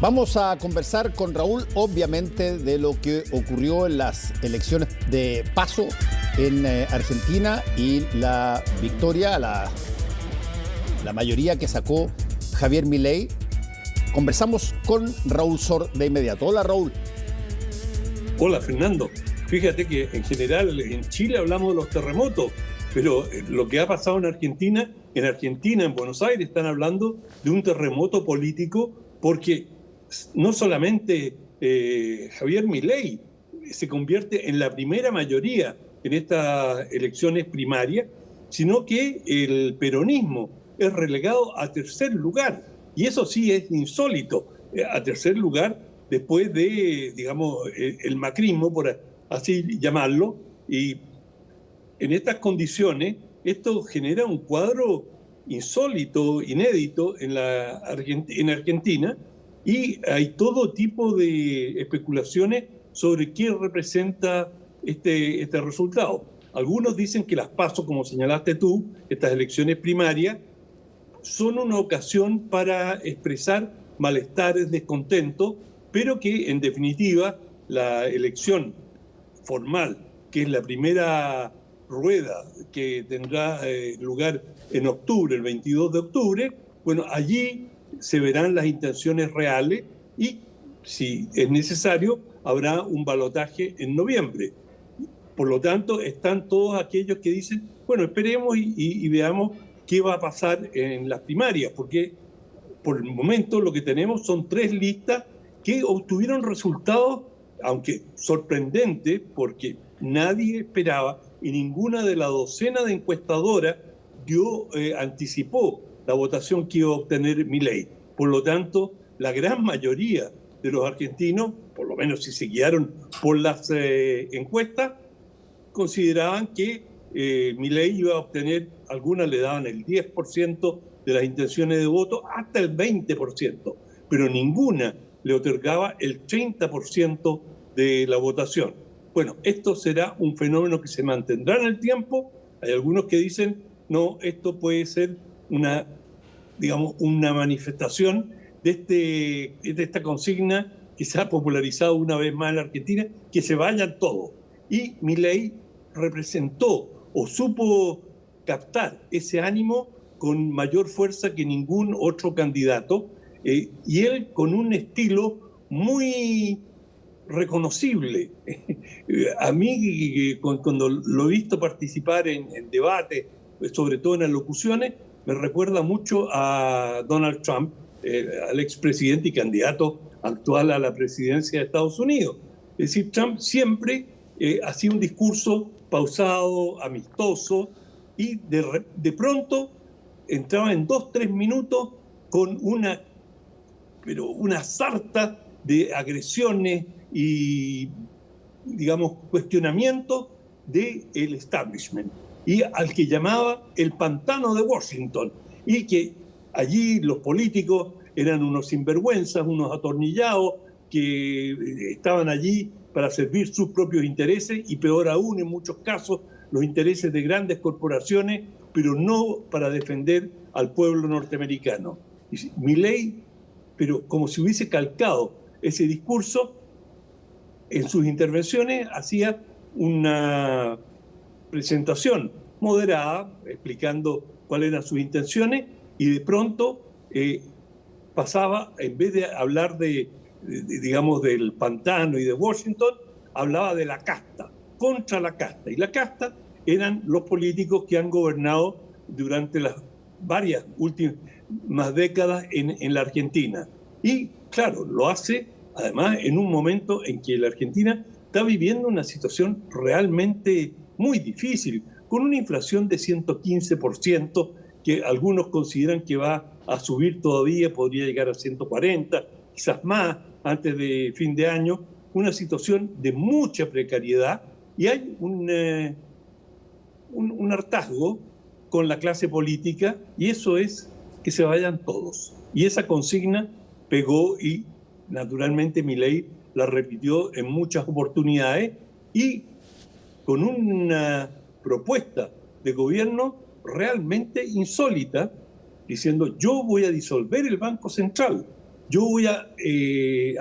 Vamos a conversar con Raúl, obviamente, de lo que ocurrió en las elecciones de paso en Argentina y la victoria, la mayoría que sacó Javier Milei. Conversamos con Raúl Sor de inmediato. Hola, Raúl. Hola, Fernando. Fíjate que en general en Chile hablamos de los terremotos, pero lo que ha pasado en Argentina, en Buenos Aires, están hablando de un terremoto político porque no solamente Javier Milei se convierte en la primera mayoría en estas elecciones primarias, sino que el peronismo es relegado a tercer lugar. Y eso sí es insólito, a tercer lugar después de, digamos, el macrismo, por así llamarlo. Y en estas condiciones, esto genera un cuadro insólito, inédito en Argentina, y hay todo tipo de especulaciones sobre qué representa este resultado. Algunos dicen que las PASO, como señalaste tú, estas elecciones primarias, son una ocasión para expresar malestares, descontentos, pero que en definitiva la elección formal, que es la primera rueda que tendrá lugar en octubre, el 22 de octubre, bueno, allí se verán las intenciones reales y, si es necesario, habrá un balotaje en noviembre. Por lo tanto, están todos aquellos que dicen, bueno, esperemos y veamos qué va a pasar en las primarias, porque por el momento lo que tenemos son 3 listas que obtuvieron resultados, aunque sorprendentes, porque nadie esperaba y ninguna de la docena de encuestadoras anticipó la votación que iba a obtener Milei. Por lo tanto, la gran mayoría de los argentinos, por lo menos si se guiaron por las encuestas, consideraban que Milei iba a obtener, algunas le daban el 10% de las intenciones de voto, hasta el 20%, pero ninguna le otorgaba el 30% de la votación. Bueno, esto será un fenómeno que se mantendrá en el tiempo. Hay algunos que dicen, no, esto puede ser una manifestación de esta consigna que se ha popularizado una vez más en la Argentina, que se vayan todos. Y Milei representó o supo captar ese ánimo con mayor fuerza que ningún otro candidato, y él con un estilo muy reconocible. A mí, cuando lo he visto participar en debates, sobre todo en las locuciones, me recuerda mucho a Donald Trump, al expresidente y candidato actual a la presidencia de Estados Unidos. Es decir, Trump siempre hacía un discurso pausado, amistoso, y de pronto entraba en 2-3 minutos con una sarta de agresiones y, digamos, cuestionamientos del establishment, y al que llamaba el pantano de Washington, y que allí los políticos eran unos sinvergüenzas, unos atornillados, que estaban allí para servir sus propios intereses y, peor aún, en muchos casos, los intereses de grandes corporaciones, pero no para defender al pueblo norteamericano. Y Milei, pero como si hubiese calcado ese discurso, en sus intervenciones hacía una presentación moderada, explicando cuáles eran sus intenciones, y de pronto pasaba, en vez de hablar digamos, del pantano y de Washington, hablaba de la casta, contra la casta. Y la casta eran los políticos que han gobernado durante las varias últimas décadas en la Argentina. Y claro, lo hace además en un momento en que la Argentina está viviendo una situación realmente muy difícil, con una inflación de 115%, que algunos consideran que va a subir todavía, podría llegar a 140, quizás más, antes de fin de año, una situación de mucha precariedad, y hay un hartazgo con la clase política, y eso es que se vayan todos. Y esa consigna pegó, y naturalmente Milei la repitió en muchas oportunidades, y con una propuesta de gobierno realmente insólita, diciendo: yo voy a disolver el Banco Central. yo voy a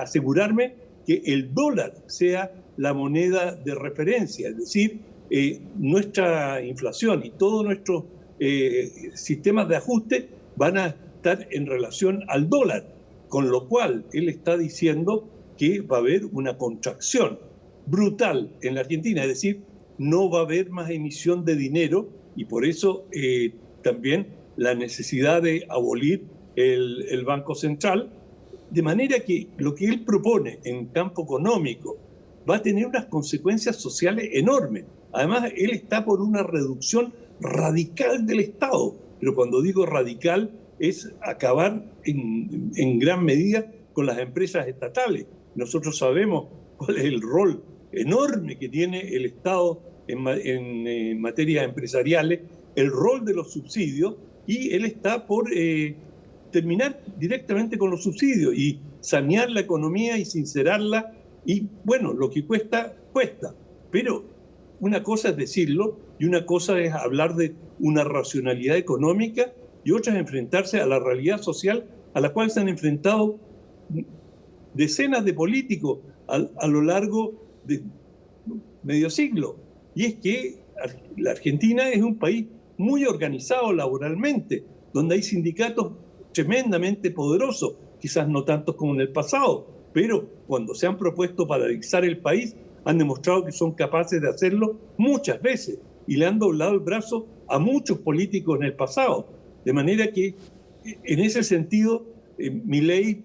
asegurarme que el dólar sea la moneda de referencia, es decir, nuestra inflación y todos nuestros sistemas de ajuste van a estar en relación al dólar, con lo cual él está diciendo que va a haber una contracción brutal en la Argentina, es decir, no va a haber más emisión de dinero y por eso también la necesidad de abolir el Banco Central, de manera que lo que él propone en campo económico va a tener unas consecuencias sociales enormes. Además, él está por una reducción radical del Estado, pero cuando digo radical es acabar en gran medida con las empresas estatales. Nosotros sabemos cuál es el rol enorme que tiene el Estado en materias empresariales, el rol de los subsidios, y él está por terminar directamente con los subsidios y sanear la economía y sincerarla, y bueno, lo que cuesta, cuesta. Pero una cosa es decirlo y una cosa es hablar de una racionalidad económica y otra es enfrentarse a la realidad social a la cual se han enfrentado decenas de políticos a lo largo de medio siglo. Y es que la Argentina es un país muy organizado laboralmente, donde hay sindicatos tremendamente poderosos, quizás no tantos como en el pasado, pero cuando se han propuesto paralizar el país, han demostrado que son capaces de hacerlo muchas veces y le han doblado el brazo a muchos políticos en el pasado. De manera que, en ese sentido, Milei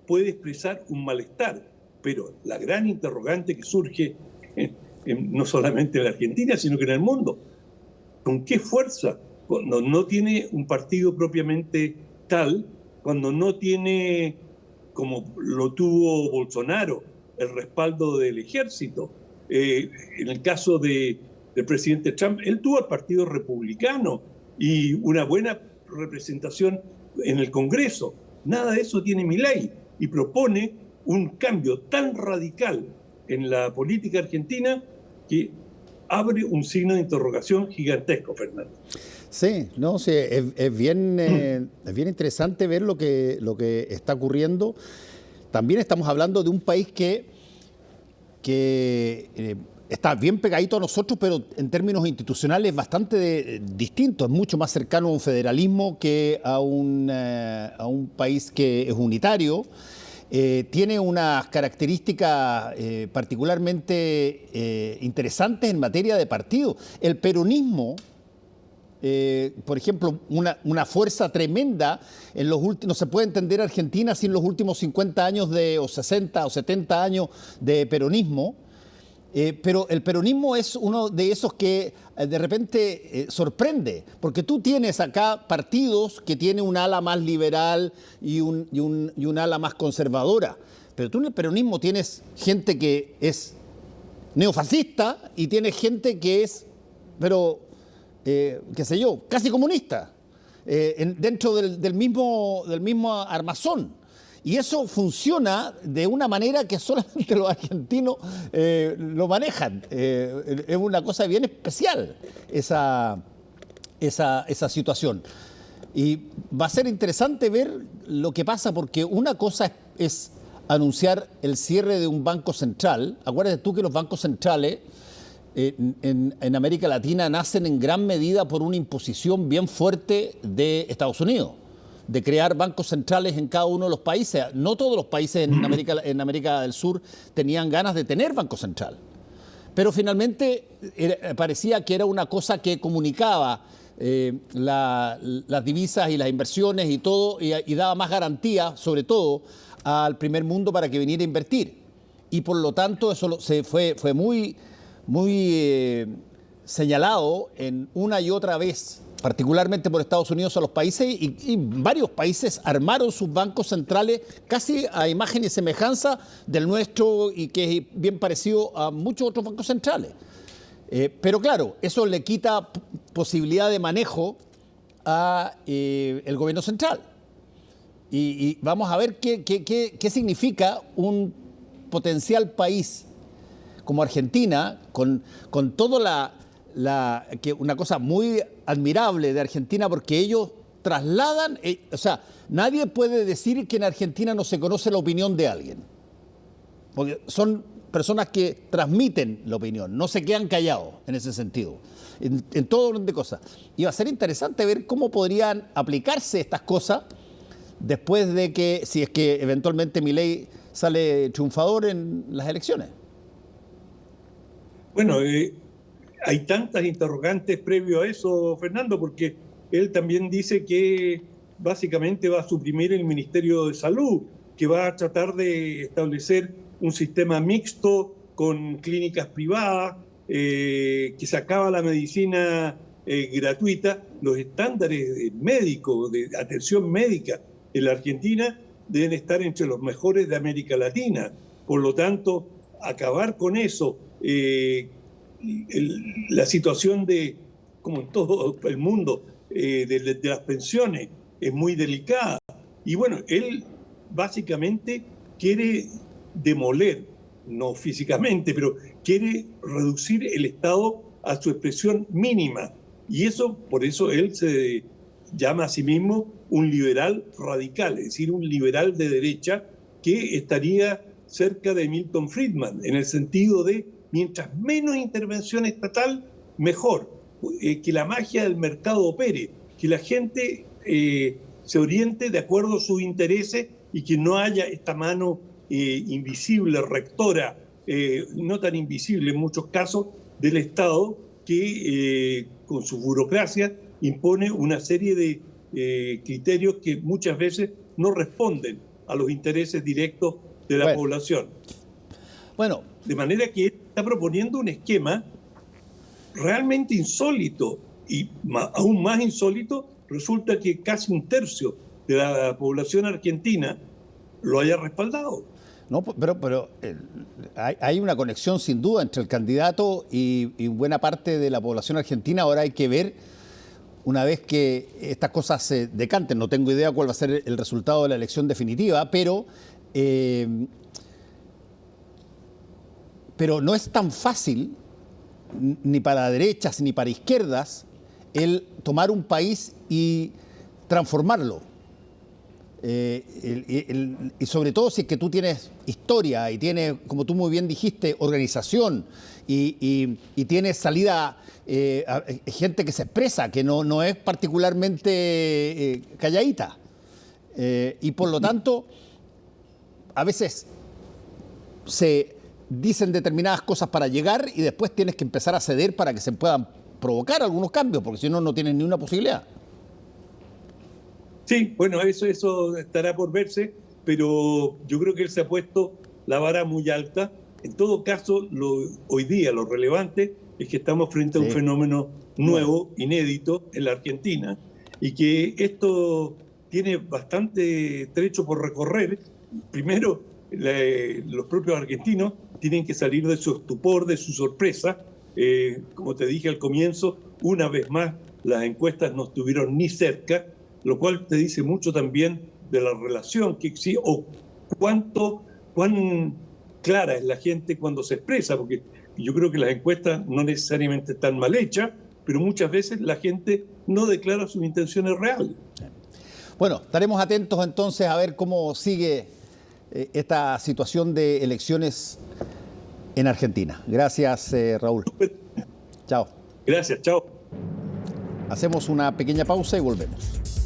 puede expresar un malestar, pero la gran interrogante que surge, no solamente en la Argentina, sino que en el mundo, ¿con qué fuerza? Cuando no tiene un partido propiamente tal, cuando no tiene, como lo tuvo Bolsonaro, el respaldo del ejército. En el caso del presidente Trump, él tuvo el Partido Republicano y una buena representación en el Congreso. Nada de eso tiene Milei y propone un cambio tan radical en la política argentina que abre un signo de interrogación gigantesco, Fernando. Sí, no, sí, es bien interesante ver lo que está ocurriendo. También estamos hablando de un país que está bien pegadito a nosotros, pero en términos institucionales bastante distinto. Es mucho más cercano a un federalismo que a un país que es unitario. Tiene unas características particularmente interesantes en materia de partido. El peronismo, por ejemplo, una fuerza tremenda en los últimos, no se puede entender Argentina sin los últimos 50 años o 60 o 70 años de peronismo, pero el peronismo es uno de esos que de repente sorprende, porque tú tienes acá partidos que tienen un ala más liberal y un ala más conservadora, pero tú en el peronismo tienes gente que es neofascista y tienes gente que es, pero qué sé yo, casi comunista, dentro del mismo armazón. Y eso funciona de una manera que solamente los argentinos lo manejan. Es una cosa bien especial esa situación. Y va a ser interesante ver lo que pasa, porque una cosa es anunciar el cierre de un banco central. Acuérdate tú que los bancos centrales en América Latina nacen en gran medida por una imposición bien fuerte de Estados Unidos, de crear bancos centrales en cada uno de los países. No todos los países en América del Sur tenían ganas de tener banco central, pero finalmente parecía que era una cosa que comunicaba las divisas y las inversiones y todo, y daba más garantía, sobre todo, al primer mundo para que viniera a invertir. Y por lo tanto eso fue muy señalado en una y otra vez, particularmente por Estados Unidos, a los países, y varios países armaron sus bancos centrales casi a imagen y semejanza del nuestro, y que es bien parecido a muchos otros bancos centrales. Pero claro, eso le quita posibilidad de manejo a el gobierno central. Y vamos a ver qué significa un potencial país como Argentina, con todo una cosa muy admirable de Argentina, porque ellos trasladan, o sea, nadie puede decir que en Argentina no se conoce la opinión de alguien, porque son personas que transmiten la opinión, no se quedan callados en ese sentido, en todo orden de cosas. Y va a ser interesante ver cómo podrían aplicarse estas cosas después de que, si es que eventualmente Milei sale triunfador en las elecciones. Bueno, hay tantas interrogantes previo a eso, Fernando, porque él también dice que básicamente va a suprimir el Ministerio de Salud, que va a tratar de establecer un sistema mixto con clínicas privadas, que se acaba la medicina gratuita. Los estándares médicos, de atención médica en la Argentina deben estar entre los mejores de América Latina. Por lo tanto, acabar con eso, la situación de, como en todo el mundo, de las pensiones es muy delicada. Y bueno, él básicamente quiere demoler, no físicamente, pero quiere reducir el Estado a su expresión mínima. Y eso, por eso él se llama a sí mismo un liberal radical, es decir, un liberal de derecha que estaría cerca de Milton Friedman, en el sentido de mientras menos intervención estatal, mejor. Que la magia del mercado opere, que la gente se oriente de acuerdo a sus intereses y que no haya esta mano invisible, rectora, no tan invisible en muchos casos, del Estado que con su burocracia impone una serie de criterios que muchas veces no responden a los intereses directos de la población. Bueno. De manera que él está proponiendo un esquema realmente insólito, y aún más insólito resulta que casi un tercio de la población argentina lo haya respaldado. No, pero hay una conexión sin duda entre el candidato y buena parte de la población argentina. Ahora hay que ver, una vez que estas cosas se decanten, no tengo idea cuál va a ser el resultado de la elección definitiva, pero no es tan fácil, ni para derechas ni para izquierdas, el tomar un país y transformarlo. Y sobre todo si es que tú tienes historia y tienes, como tú muy bien dijiste, organización y tienes salida, gente que se expresa, que no es particularmente calladita. Y por lo tanto, a veces se dicen determinadas cosas para llegar y después tienes que empezar a ceder para que se puedan provocar algunos cambios, porque si no, no tienes ni una posibilidad. Sí, bueno, eso estará por verse, pero yo creo que él se ha puesto la vara muy alta. En todo caso, hoy día lo relevante es que estamos frente a un fenómeno nuevo, inédito en la Argentina, y que esto tiene bastante trecho por recorrer. Primero, los propios argentinos tienen que salir de su estupor, de su sorpresa. Como te dije al comienzo, una vez más las encuestas no estuvieron ni cerca, lo cual te dice mucho también de la relación que existe o cuán clara es la gente cuando se expresa, porque yo creo que las encuestas no necesariamente están mal hechas, pero muchas veces la gente no declara sus intenciones reales. Bueno, estaremos atentos entonces a ver cómo sigue esta situación de elecciones en Argentina. Gracias, Raúl. Chao. Gracias, chao. Hacemos una pequeña pausa y volvemos.